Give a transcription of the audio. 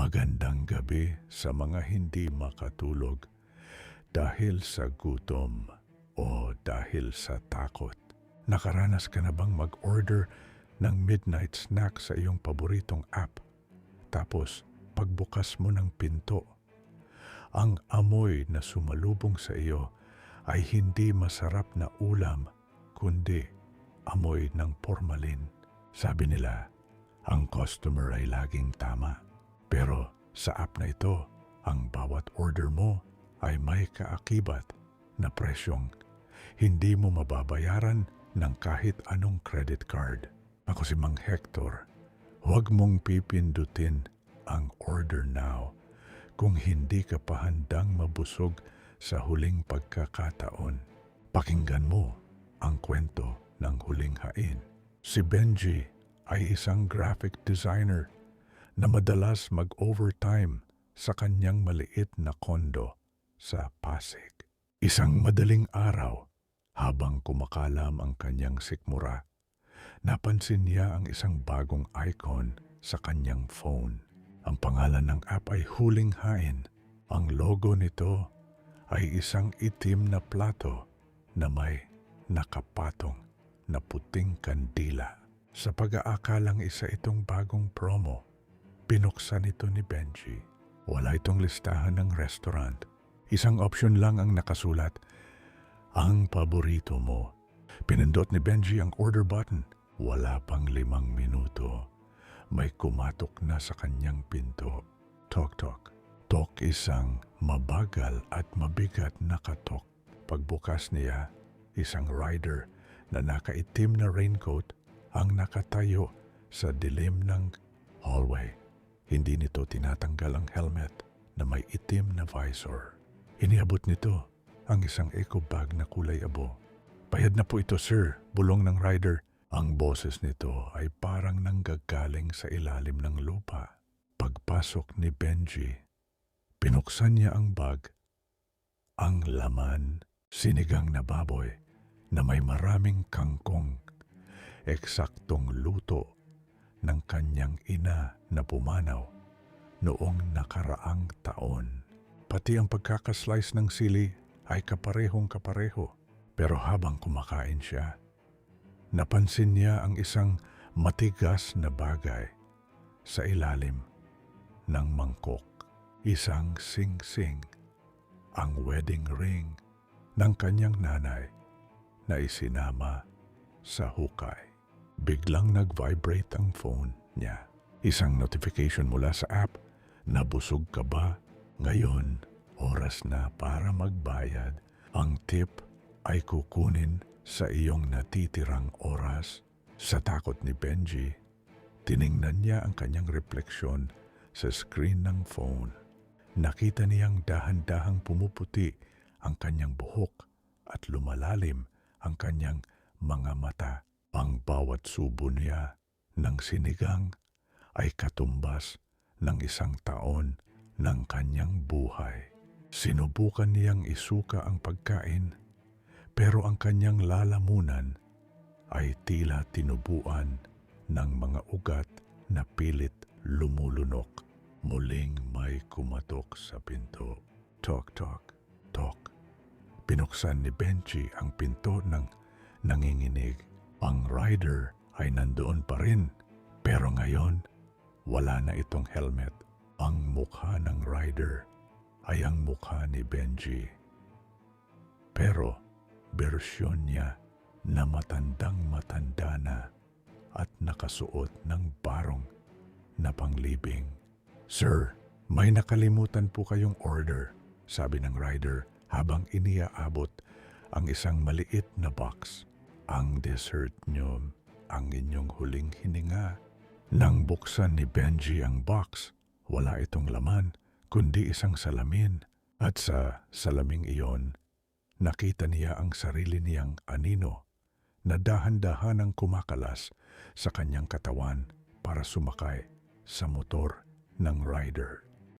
Magandang gabi sa mga hindi makatulog dahil sa gutom o dahil sa takot. Nakaranas ka na bang mag-order ng midnight snack sa iyong paboritong app? Tapos pagbukas mo ng pinto, ang amoy na sumalubong sa iyo ay hindi masarap na ulam kundi amoy ng formalin. Sabi nila, ang customer ay laging tama. Pero sa app na ito, ang bawat order mo ay may kaakibat na presyong hindi mo mababayaran ng kahit anong credit card. Ako si Mang Hector, huwag mong pipindutin ang order now kung hindi ka pa handang mabusog sa huling pagkakataon. Pakinggan mo ang kwento ng huling hain. Si Benji ay isang graphic designer na madalas mag-overtime sa kanyang maliit na kondo sa Pasig. Isang madaling araw, habang kumakalam ang kanyang sikmura, napansin niya ang isang bagong icon sa kanyang phone. Ang pangalan ng app ay Huling Hain. Ang logo nito ay isang itim na plato na may nakapatong na puting kandila. Sa pag-aakalang isa itong bagong promo, pinuksan ito ni Benji. Wala itong listahan ng restaurant. Isang option lang ang nakasulat, ang paborito mo. Pinindot ni Benji ang order button. Wala pang 5 minuto. May kumatok na sa kanyang pinto. Tok tok. Tok, isang mabagal at mabigat na katok. Pagbukas niya, isang rider na nakaitim na raincoat ang nakatayo sa dilim ng hallway. Hindi nito tinatanggal ang helmet na may itim na visor. Iniabot nito ang isang eco bag na kulay abo. Bayad na po ito, sir, bulong ng rider. Ang boses nito ay parang nanggagaling sa ilalim ng lupa. Pagpasok ni Benji, pinuksan niya ang bag. Ang laman, sinigang na baboy na may maraming kangkong. Eksaktong luto ng kanyang ina na pumanaw noong nakaraang taon. Pati ang pagkakaslice ng sili ay kaparehong-kapareho. Pero habang kumakain siya, napansin niya ang isang matigas na bagay sa ilalim ng mangkok. Isang sing-sing, ang wedding ring ng kanyang nanay na isinama sa hukay. Biglang nag-vibrate ang phone niya. Isang notification mula sa app. Nabusog ka ba? Ngayon, oras na para magbayad. Ang tip ay kukunin sa iyong natitirang oras. Sa takot ni Benji, tiningnan niya ang kanyang refleksyon sa screen ng phone. Nakita niyang dahan-dahang pumuputi ang kanyang buhok at lumalalim ang kanyang mga mata. Ang bawat subo niya ng sinigang ay katumbas ng 1 taon ng kanyang buhay. Sinubukan niyang isuka ang pagkain, pero ang kanyang lalamunan ay tila tinubuan ng mga ugat na pilit lumulunok. Muling may kumatok sa pinto. Tok, tok, tok. Pinuksan ni Benji ang pinto ng nanginginig. Ang rider ay nandoon pa rin, pero ngayon wala na itong helmet. Ang mukha ng rider ay ang mukha ni Benji. Pero bersyon niya na matandang-matanda na at nakasuot ng barong na panglibing. Sir, may nakalimutan po kayong order, sabi ng rider habang iniaabot ang isang maliit na box. Ang dessert nyo, ang inyong huling hininga. Nang buksan ni Benji ang box, wala itong laman, kundi isang salamin. At sa salaming iyon, nakita niya ang sarili niyang anino na dahan-dahanang kumakalas sa kanyang katawan para sumakay sa motor ng rider.